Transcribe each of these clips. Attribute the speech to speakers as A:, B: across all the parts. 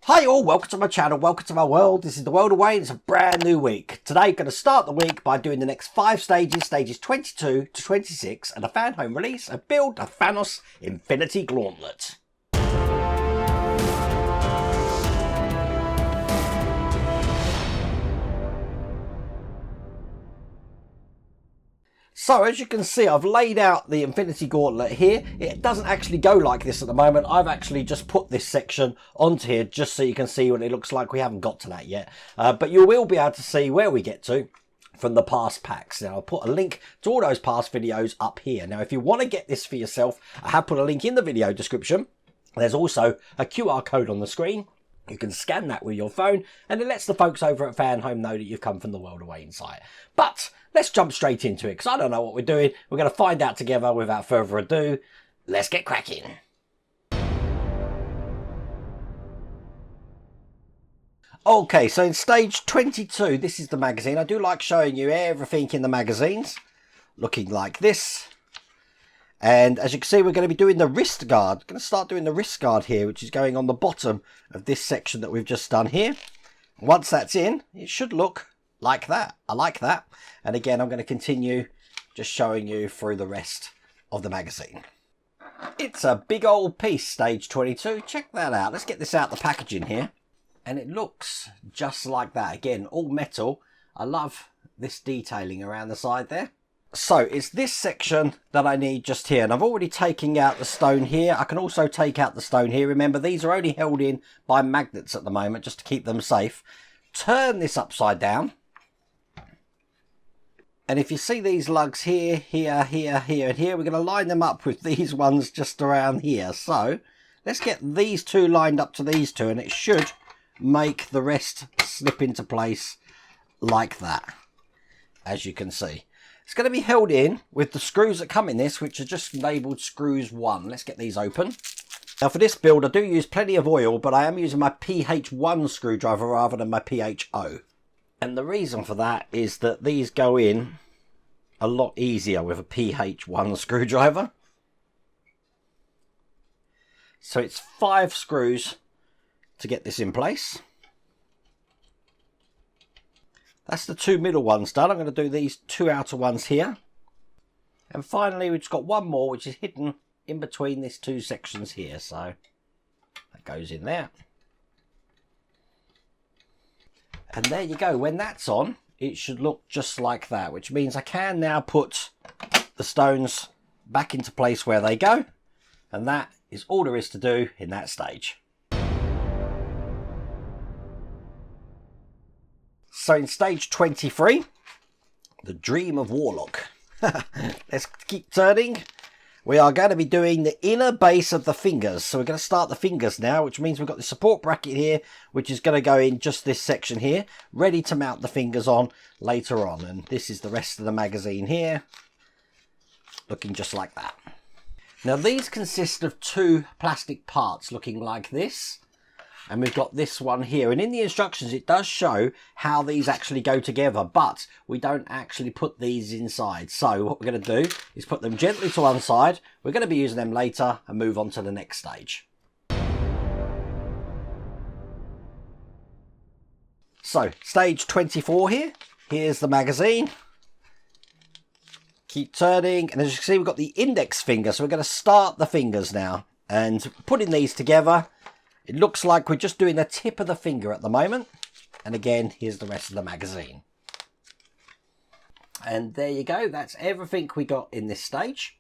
A: Hi all, welcome to my channel, welcome to my world. This is the world of Wayne. It's a brand new week. Today, going to start the week by doing the next 5 stages, stages 22 to 26, and a Fanhome release and build a Thanos Infinity Gauntlet. So as you can see, I've laid out the Infinity Gauntlet here. It doesn't actually go like this at the moment. I've actually just put this section onto here just so you can see what it looks like. We haven't got to that yet. But you will be able to see where we get to from the past packs. Now I'll put a link to all those past videos up here. Now if you want to get this for yourself, I have put a link in the video description. There's also a QR code on the screen. You can scan that with your phone and it lets the folks over at Fanhome know that you've come from the World of Wayne site. But let's jump straight into it because I don't know what we're doing. We're going to find out together without further ado. Let's get cracking. Okay, so in stage 22, this is the magazine. I do like showing you everything in the magazines. Looking like this. And as you can see, we're going to be doing the wrist guard. I'm going to start doing the wrist guard here, which is going on the bottom of this section that we've just done here. Once that's in, it should look like that. I like that. And again, I'm going to continue just showing you through the rest of the magazine. It's a big old piece, stage 22. Check that out. Let's get this out the packaging here. And it looks just like that. Again, all metal. I love this detailing around the side there. So it's this section that I need just here, and I've already taken out the stone here. I can also take out the stone here. Remember, these are only held in by magnets at the moment just to keep them safe. Turn this upside down, and if you see these lugs here, here, here, here, and here, we're going to line them up with these ones just around here. So let's get these two lined up to these two, and it should make the rest slip into place like that, as you can see. It's going to be held in with the screws that come in this, which are just labelled screws 1. Let's get these open. Now for this build, I do use plenty of oil, but I am using my PH1 screwdriver rather than my PHO. And the reason for that is that these go in a lot easier with a PH1 screwdriver. So it's 5 screws to get this in place. That's the 2 middle ones done. I'm going to do these 2 outer ones here. And finally, we've just got one more, which is hidden in between these 2 sections here. So that goes in there. And there you go. When that's on, it should look just like that, which means I can now put the stones back into place where they go. And that is all there is to do in that stage. So in stage 23, the Dream of Warlock. Let's keep turning. We are going to be doing the inner base of the fingers. So we're going to start the fingers now, which means we've got the support bracket here, which is going to go in just this section here, ready to mount the fingers on later on. And this is the rest of the magazine here, looking just like that. Now these consist of 2 plastic parts looking like this. And we've got this one here. And in the instructions, it does show how these actually go together. But we don't actually put these inside. So what we're going to do is put them gently to one side. We're going to be using them later and move on to the next stage. So stage 24 here. Here's the magazine. Keep turning. And as you can see, we've got the index finger. So we're going to start the fingers now. And putting these together, it looks like we're just doing the tip of the finger at the moment. And again, here's the rest of the magazine. And there you go. That's everything we got in this stage.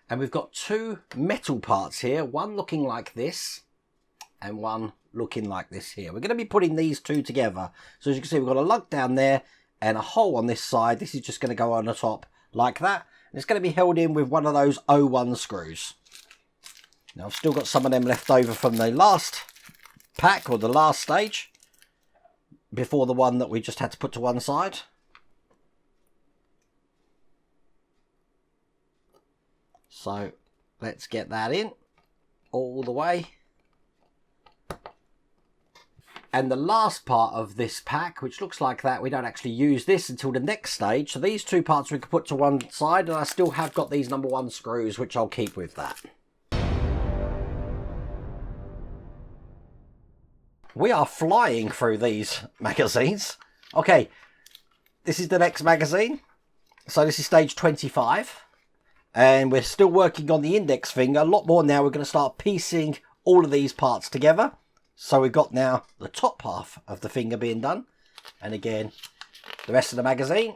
A: And we've got 2 metal parts here. One looking like this and one looking like this here. We're going to be putting these 2 together. So as you can see, we've got a lug down there and a hole on this side. This is just going to go on the top like that. And it's going to be held in with one of those 01 screws. Now I've still got some of them left over from the last pack or the last stage before the one that we just had to put to one side. So let's get that in all the way. And the last part of this pack, which looks like that, we don't actually use this until the next stage. So these 2 parts we can put to one side, and I still have got these number 1 screws, which I'll keep with that. We are flying through these magazines. Okay, this is the next magazine. So this is stage 25. And we're still working on the index finger. A lot more now. We're going to start piecing all of these parts together. So we've got now the top half of the finger being done. And again, the rest of the magazine.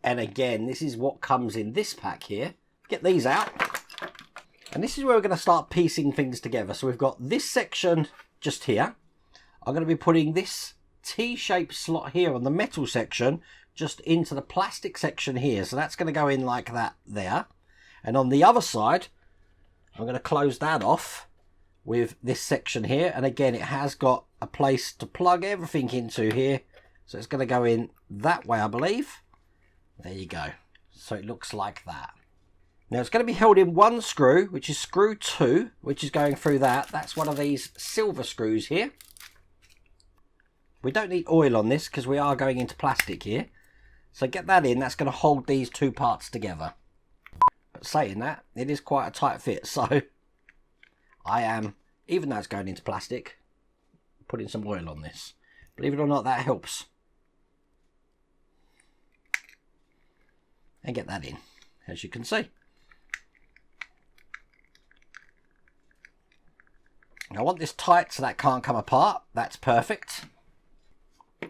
A: And again, this is what comes in this pack here. Get these out. And this is where we're going to start piecing things together. So we've got this section just here. I'm going to be putting this T-shaped slot here on the metal section just into the plastic section here. So that's going to go in like that there. And on the other side, I'm going to close that off with this section here. And again, it has got a place to plug everything into here. So it's going to go in that way, I believe. There you go. So it looks like that. Now it's going to be held in one screw, which is screw 2, which is going through that. That's one of these silver screws here. We don't need oil on this because we are going into plastic here. So get that in. That's going to hold these two parts together. But saying that, it is quite a tight fit. So I am, even though it's going into plastic, putting some oil on this. Believe it or not, that helps. And get that in, as you can see. I want this tight so that can't come apart. That's perfect.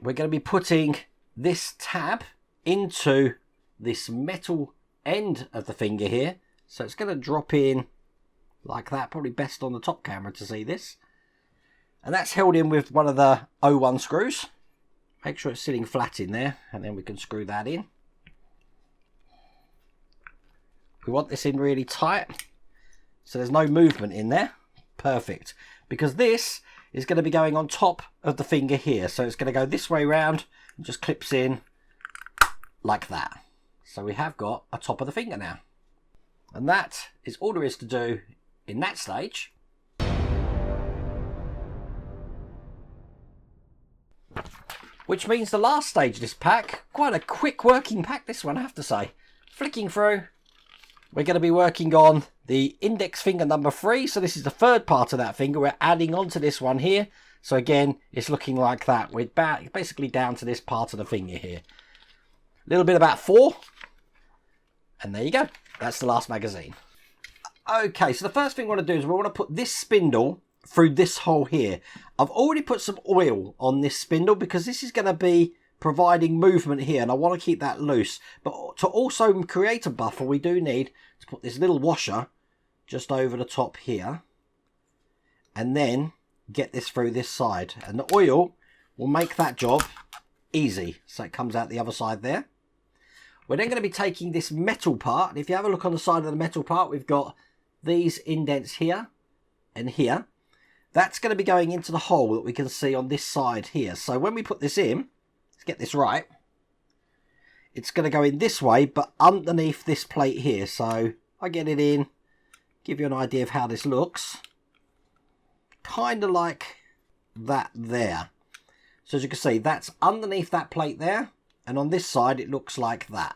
A: We're going to be putting this tab into this metal end of the finger here. So it's going to drop in like that. Probably best on the top camera to see this. And that's held in with one of the 01 screws. Make sure it's sitting flat in there. And then we can screw that in. We want this in really tight. So there's no movement in there. Perfect. Because this is going to be going on top of the finger here. So it's going to go this way round and just clips in like that. So we have got a top of the finger now. And that is all there is to do in that stage. Which means the last stage of this pack, quite a quick working pack this one, I have to say. Flicking through, we're going to be working on the index finger number 3. So this is the third part of that finger. We're adding on to this one here. So again, it's looking like that. We're basically down to this part of the finger here. A little bit about 4. And there you go. That's the last magazine. Okay, so the first thing we want to do is we want to put this spindle through this hole here. I've already put some oil on this spindle because this is going to be providing movement here, and I want to keep that loose. But to also create a buffer, we do need to put this little washer just over the top here, and then get this through this side. And the oil will make that job easy. So it comes out the other side there. We're then going to be taking this metal part, and if you have a look on the side of the metal part, we've got these indents here and here. That's going to be going into the hole that we can see on this side here. So when we put this in, let's get this right, it's going to go in this way, but underneath this plate here. So I get it in, give you an idea of how this looks. Kind of like that there. So as you can see, that's underneath that plate there. And on this side, it looks like that.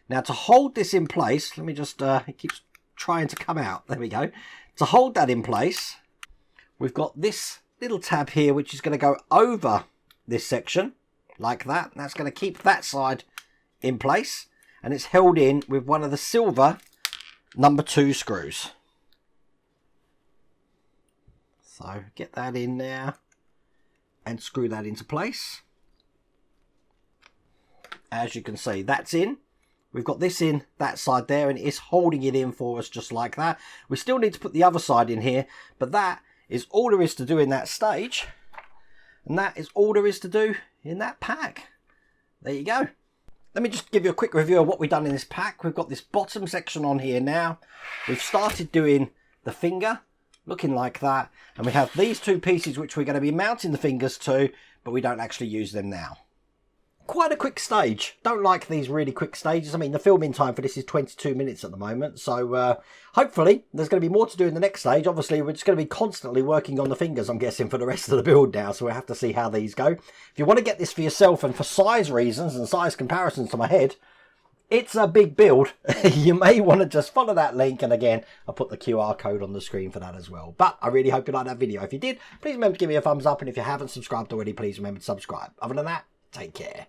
A: Now to hold this in place, let me just, it keeps trying to come out. There we go. To hold that in place, we've got this little tab here, which is going to go over this section like that. And that's going to keep that side in place. And it's held in with one of the silver number 2 screws. So get that in there and screw that into place. As you can see, that's in. We've got this in that side there, and it's holding it in for us just like that. We still need to put the other side in here, but that is all there is to do in that stage. And that is all there is to do in that pack. There you go. Let me just give you a quick review of what we've done in this pack. We've got this bottom section on here now. We've started doing the finger, looking like that. And we have these 2 pieces which we're going to be mounting the fingers to, but we don't actually use them now. Quite a quick stage. Don't like these really quick stages. I mean, the filming time for this is 22 minutes at the moment. So hopefully there's going to be more to do in the next stage. Obviously, we're just going to be constantly working on the fingers, I'm guessing, for the rest of the build now. So we'll have to see how these go. If you want to get this for yourself and for size reasons and size comparisons to my head, It's a big build. You may want to just follow that link. And again, I'll put the QR code on the screen for that as well. But I really hope you liked that video. If you did, please remember to give me a thumbs up. And if you haven't subscribed already, please remember to subscribe. Other than that, take care.